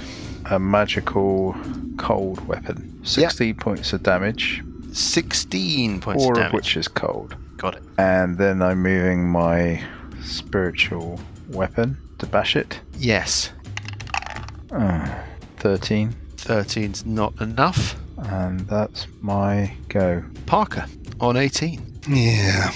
a magical cold weapon. 60 points of damage. 16 points 4 of of damage. which is cold. Got it. And then I'm moving my spiritual weapon to bash it. Yes. 13. 13's not enough. And that's my go. Parker on 18. Yeah.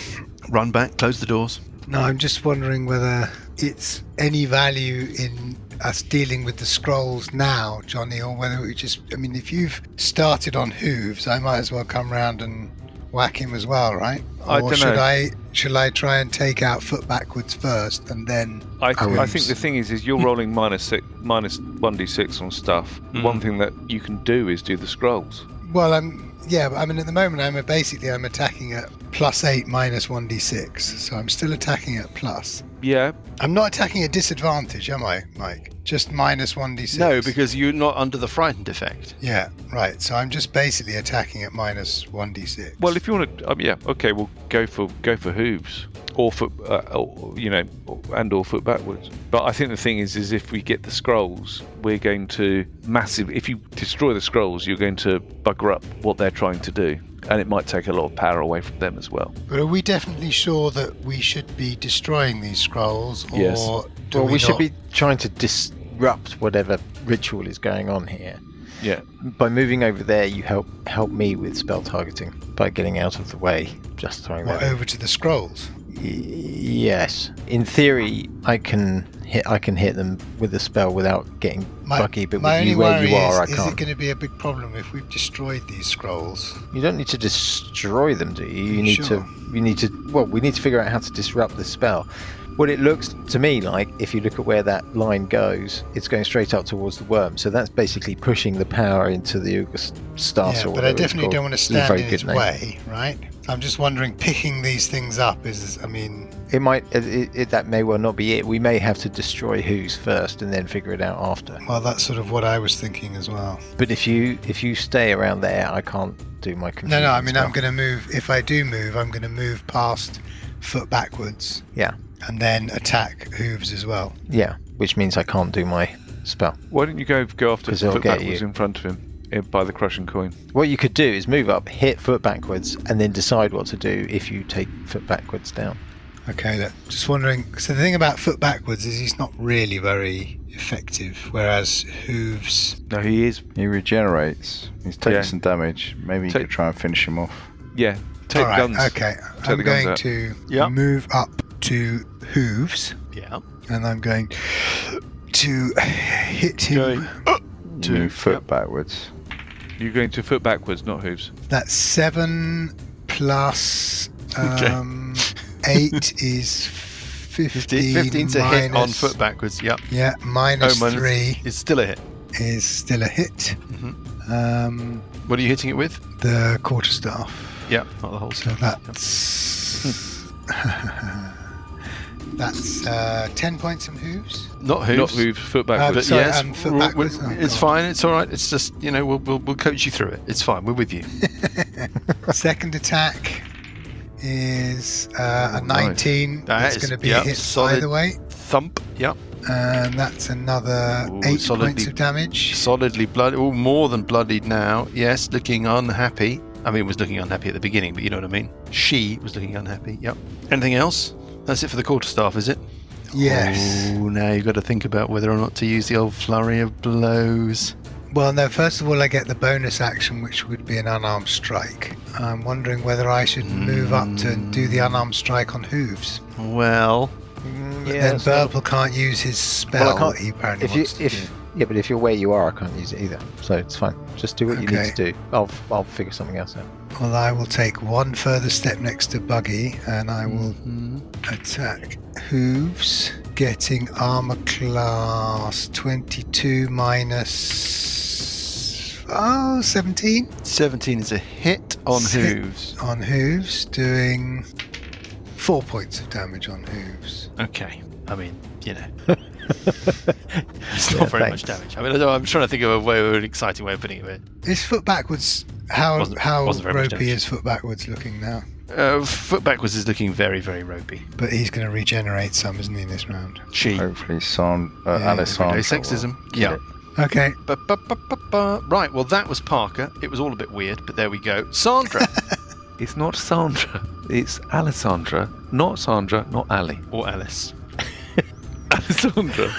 Run back, close the doors. No, I'm just wondering whether it's any value in us dealing with the scrolls now, Johnny, or whether we just... I mean, if you've started on Hooves, I might as well come round and whack him as well, right? I Or don't should know. Should I try and take out foot backwards first and then? I think the thing is you're rolling minus 1d6 on stuff. The one thing that you can do is do the scrolls. Well, at the moment I'm attacking at +8 minus 1d6, so I'm still attacking at plus. Yeah. I'm not attacking at disadvantage, am I, Mike? Just minus 1d6. No, because you're not under the frightened effect. Yeah, right. So I'm just basically attacking at minus 1d6. Well, if you want to, okay, we'll go for hooves or foot, or foot backwards. But I think the thing is if we get the scrolls, we're going to if you destroy the scrolls, you're going to bugger up what they're trying to do. And it might take a lot of power away from them as well. But are we definitely sure that we should be destroying these scrolls? Or Yes. we should be trying to disrupt whatever ritual is going on here. Yeah. By moving over there, you help me with spell targeting by getting out of the way. Just throwing that over to the scrolls? Yes. In theory, I can hit them with a spell without getting buggy, but with you where you are, I can't. Is it going to be a big problem if we've destroyed these scrolls? You don't need to destroy them, do you? We need to figure out how to disrupt the spell. What it looks to me like, if you look at where that line goes, it's going straight up towards the worm. So that's basically pushing the power into the Ugastas. Yeah, but I definitely don't want to stand in its way, right? I'm just wondering, picking these things up It might. That may well not be it. We may have to destroy Hooves first and then figure it out after. Well, that's sort of what I was thinking as well. But if you stay around there, I can't do my confusion. No. I'm going to move. If I do move, I'm going to move past foot backwards. Yeah. And then attack Hooves as well. Yeah, which means I can't do my spell. Why don't you go after foot backwards in front of him by the crushing coin? What you could do is move up, hit foot backwards, and then decide what to do if you take foot backwards down. Okay, just wondering. So the thing about foot backwards is he's not really very effective, whereas Hooves. No, he is. He regenerates. He's taking some damage. Maybe you could try and finish him off. Yeah, take the guns. Okay, I'm going to move up to Hooves. Yeah. And I'm going to hit him. To foot backwards. You're going to foot backwards, not Hooves. That's 7 plus 8 is 15. 15's a hit on foot backwards, yep. Yeah, minus 3 is still a hit. Is still a hit. Mm-hmm. What are you hitting it with? The quarterstaff. Yep, not the whole staff. That's 10 points from Hooves. Not Hooves, foot backwards. Sorry, yes, foot backwards. It's fine. It's all right. It's just we'll coach you through it. It's fine. We're with you. Second attack is a 19. That's going to be a hit solid either way. Thump. Yep. And that's another 8 points of damage. Solidly bloodied. Oh, more than bloodied now. Yes, looking unhappy. I mean, was looking unhappy at the beginning, but you know what I mean. She was looking unhappy. Yep. Anything else? That's it for the quarterstaff, is it? Yes. Oh, now you've got to think about whether or not to use the old flurry of blows. Well, no, first of all, I get the bonus action, which would be an unarmed strike. I'm wondering whether I should move up to do the unarmed strike on Hooves. Well... then Burple can't use his spell. Well, he apparently wants to do. Yeah, but if you're where you are, I can't use it either. So it's fine. Just do what you need to do. I'll figure something else out. Well, I will take one further step next to Buggy, and I will attack Hooves, getting armor class 22 minus 17. 17 is a hit on Hooves. On Hooves, doing 4 points of damage on Hooves. Okay. I mean, it's not very much damage. I mean, I'm trying to think of an exciting way of putting it. Is foot backwards? How ropey is foot backwards looking now? Foot backwards is looking very, very ropey. But he's going to regenerate some, isn't he, in this round? Hopefully, Alessandra. Sexism. Yeah. Okay. Right. Well, that was Parker. It was all a bit weird, but there we go. Sandra. It's not Sandra. It's Alessandra. Not Sandra. Not Ali. Or Alice. Alessandra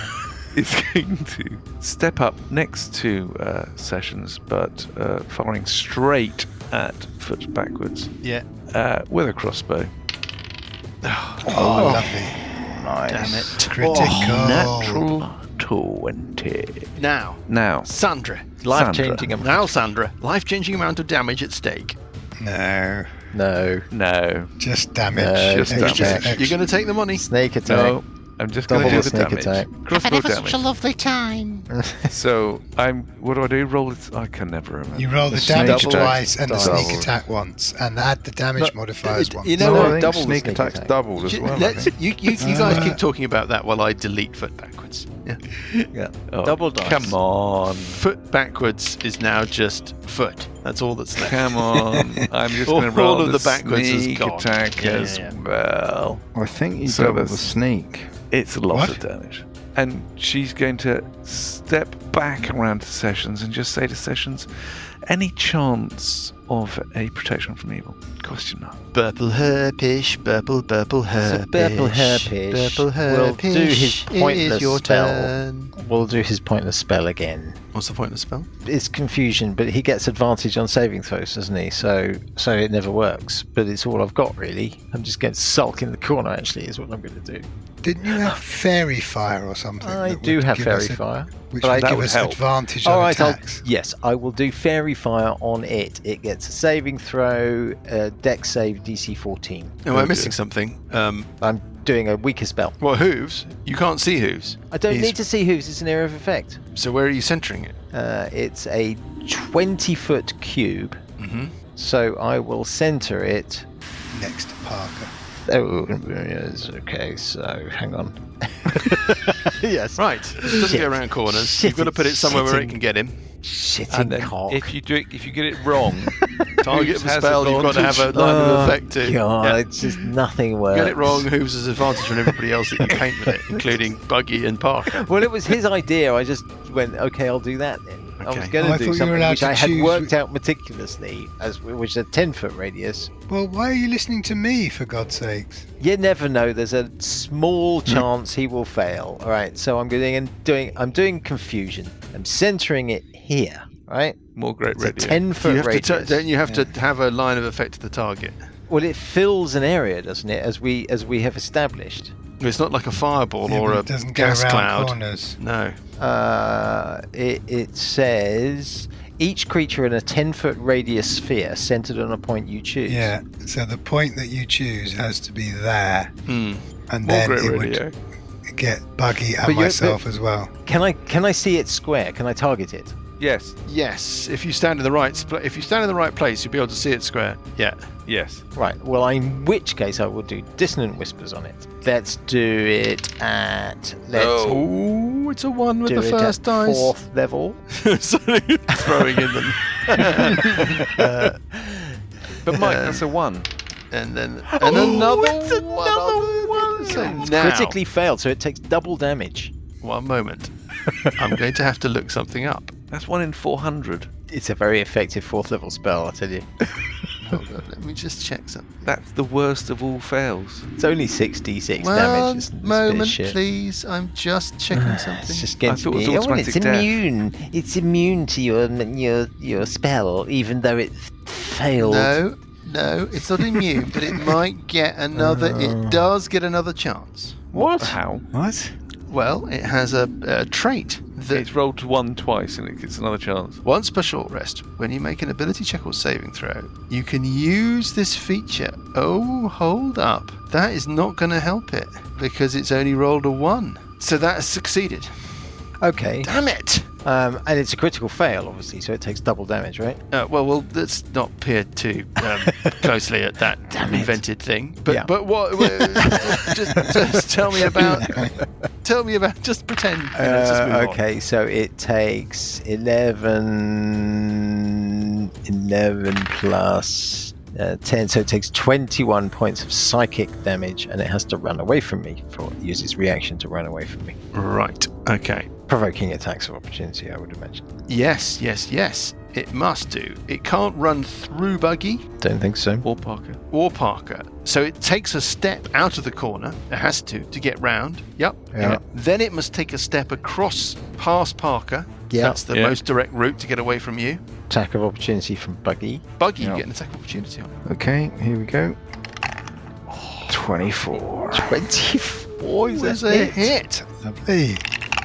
is going to step up next to Sessions, but firing straight at foot backwards. Yeah. With a crossbow. Oh, lovely. Nice. Damn it. Critical. Natural 20. Now. Sandra. Life-changing amount. Now, Sandra. Life-changing amount of damage at stake. No. No. Just damage. No, just damage. You're going to take the money. Snake attack. No, I'm just going to Double do the the snake damage. attack. Crossbow damage. lovely time. So what do I do? Roll it. I can never remember. You roll the sneak damage attack. twice and the Double. sneak attack once, and add the damage modifiers once. You know No, what? I think double sneak sneak attack's attack. doubled as well. I Let's, think. you guys keep talking about that while I delete foot backwards. Yeah. Yeah. Oh, Double dice. Come on. Foot backwards is now just foot. That's all that's left. Come on. I'm just All going to roll of the backwards is sneak gone. attack Yeah, as yeah. well. I think you So double there's- the sneak. It's a lot What? of damage. And she's going to step back around to Sessions and just say to Sessions, any chance of a protection from evil? Question mark. Purple herpish, purple herpish. So Purple Herpish Purple will do his herpish, pointless it is your spell. turn. We'll do his pointless spell again. What's the point of the spell? It's confusion, but he gets advantage on saving throws, doesn't he? So it never works. But it's all I've got, really. I'm just going to sulk in the corner, actually, is what I'm going to do. Didn't you have fairy fire or something? I that do would have give fairy us fire. which but would that give would us help. advantage All on right, attacks. yes, I will do fairy fire on it. It gets a saving throw, dex save DC 14. Am I missing something? I'm doing a weaker spell. Well, Hooves, you can't see Hooves. I don't He's- need to see Hooves, it's an area of effect. So where are you centering it? It's a 20-foot cube, Mm-hmm. so I will center it. Next to Parker. Oh, yes, okay, so hang on. Yes. Right. It doesn't Shit. go around corners. Shit, You've got to put it somewhere where it shitting. can get him. Shitting And then cock. if you get it wrong, Target of the has spell, you've got to have a advantage. line of effect too. God, Yeah. it's just nothing works. Get it wrong, Hooves has advantage on everybody else that you paint with it, including Buggy and Parker. Well, it was his idea. I just went, okay, I'll do that then. I was Okay. going Oh, I to thought do you were something allowed which to I had choose- worked out meticulously, which is a 10-foot radius. Well, why are you listening to me, for God's sakes? You never know. There's a small chance he will fail. All right, so I'm doing confusion. I'm centering it here. Right, more great it's a radio. 10-foot radius. Don't you have to have a line of effect to the target? Well, it fills an area, doesn't it? As we have established. It's not like a fireball Yeah, or but a it doesn't go gas around cloud. corners. No. It says each creature in a 10-foot radius sphere centered on a point you choose. Yeah, so the point that you choose has to be there, Hmm. and More then great it radio. would get Buggy and But you're- myself as well. Can I see it square? Can I target it? Yes. Yes. If you stand in the right place, you'll be able to see it square. Yeah. Yes. Right. Well, in which case I will do dissonant whispers on it. Let's do it at. Oh, it's a 1 with do the it first at dice. 4th level. So you're throwing in them. But Mike, that's a 1. And then another it's another one. So now, Critically failed, so it takes double damage. one moment. I'm going to have to look something up. That's 1 in 400. It's a very effective 4th level spell, I tell you. Hold on, let me just check something. That's the worst of all fails. It's only 6d6 One damage. It's a bit of moment, shit. please. I'm just checking something. It's just going I to thought it be. was Oh, it's automatic death. immune. It's immune to your spell, even though it failed. No, it's not immune, but it might get another. It does get another chance. What? How? What? Well, it has a trait that It's rolled 1 twice and it gets another chance. once per short rest, when you make an ability check or saving throw, you can use this feature. Oh, hold up. That is not going to help it because it's only rolled a 1. So that has succeeded. Okay. Damn it! And it's a critical fail, obviously, so it takes double damage, right? Well, let's not peer too closely at that invented thing. But Yeah. but what? Just tell me about. Tell me about. Just pretend. Let's just move on. Okay, so it takes 11 plus 10, so it takes 21 points of psychic damage, and it has to run away from me, use its reaction to run away from me. Right. Okay. Provoking attacks of opportunity, I would imagine. Yes. It must do. It can't run through Buggy Don't think so. Or Parker. or Parker. So it takes a step out of the corner. It has to get round. Yep. Yeah. Then it must take a step across past Parker. Yeah. That's the Yeah. most direct route to get away from you. Attack of opportunity from Buggy. Buggy, you Yep. get an attack opportunity on. Okay, here we go. 24. 24 is Was a a hit. hit. Lovely.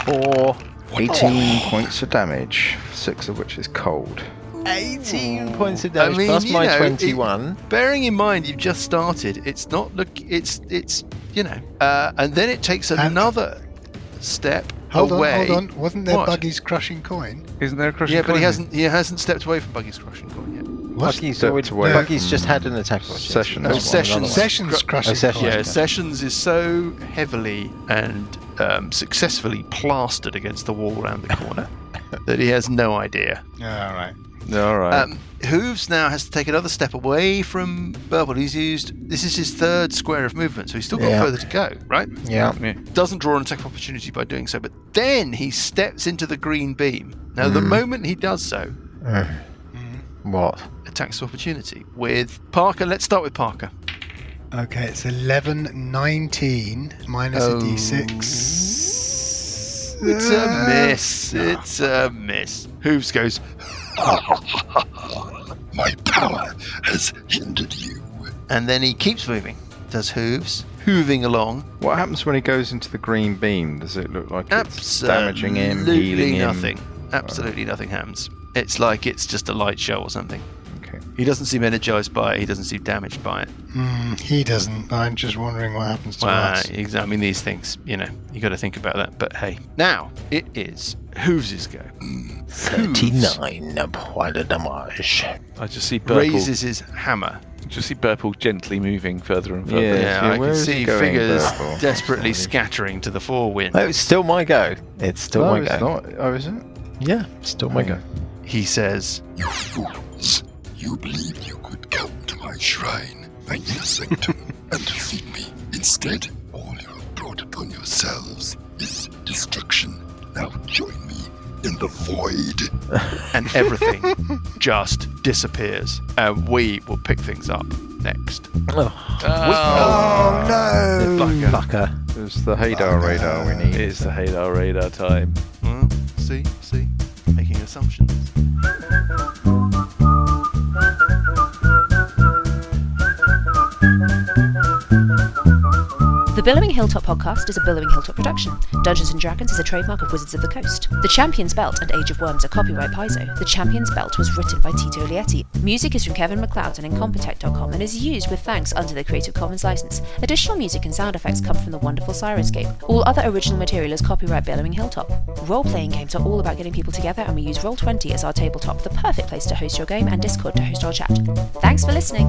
For 18 points of damage, 6 of which is cold. 18 points of damage plus my 21. Bearing in mind you've just started, it's not it's and then it takes another step away. Hold on. Wasn't there Buggy's crushing coin? Isn't there a crushing coin? Yeah, but he hasn't stepped away from Buggy's crushing coin yet. Buggy's just had an attack. Sessions crushing coin. Yeah, Sessions is so heavily and successfully plastered against the wall around the corner that he has no idea. All right. Hooves now has to take another step away from Burble. This is his third square of movement, so he's still got further to go, right? Yeah. Doesn't draw an attack of opportunity by doing so, but then he steps into the green beam. Now, the moment he does so, what? Attacks of opportunity with Parker. Let's start with Parker. Okay, it's 11, 19 minus a d6. It's a miss. It's a miss. Hooves goes, my power has hindered you. And then he keeps moving. Does Hooves, hooving along. What happens when he goes into the green beam? Does it look like it's damaging him, healing him? Absolutely nothing happens. It's like it's just a light show or something. Okay. He doesn't seem energized by it. He doesn't seem damaged by it. He doesn't. I'm just wondering what happens to us. I mean, these things, you got to think about that. But hey, now it is Hooves' go. 39 point of damage. I just see Burple. Raises his hammer. Just see Burple gently moving further and further. Yeah, I where can is see he going, figures Burple? desperately scattering to the forewind. Oh, it's still my go. It's still my it's go. not. Oh, is it? Yeah, still my go. He says, You fools! You believed you could come to my shrine, my inner sanctum, and defeat me. Instead, all you have brought upon yourselves is destruction. Now join me in the void. and everything just disappears. And we will pick things up next. Oh no! Fucker. It's the Hadar radar we need. It's the Hadar radar time. Well, see, making assumptions. The Billowing Hilltop podcast is a Billowing Hilltop production. Dungeons & Dragons is a trademark of Wizards of the Coast. The Champion's Belt and Age of Worms are copyright Paizo. The Champion's Belt was written by Tito Lietti. Music is from Kevin MacLeod and Incompetech.com and is used with thanks under the Creative Commons license. Additional music and sound effects come from the wonderful Sirenscape. All other original material is copyright Billowing Hilltop. Role-playing games are all about getting people together, and we use Roll20 as our tabletop, the perfect place to host your game, and Discord to host our chat. Thanks for listening!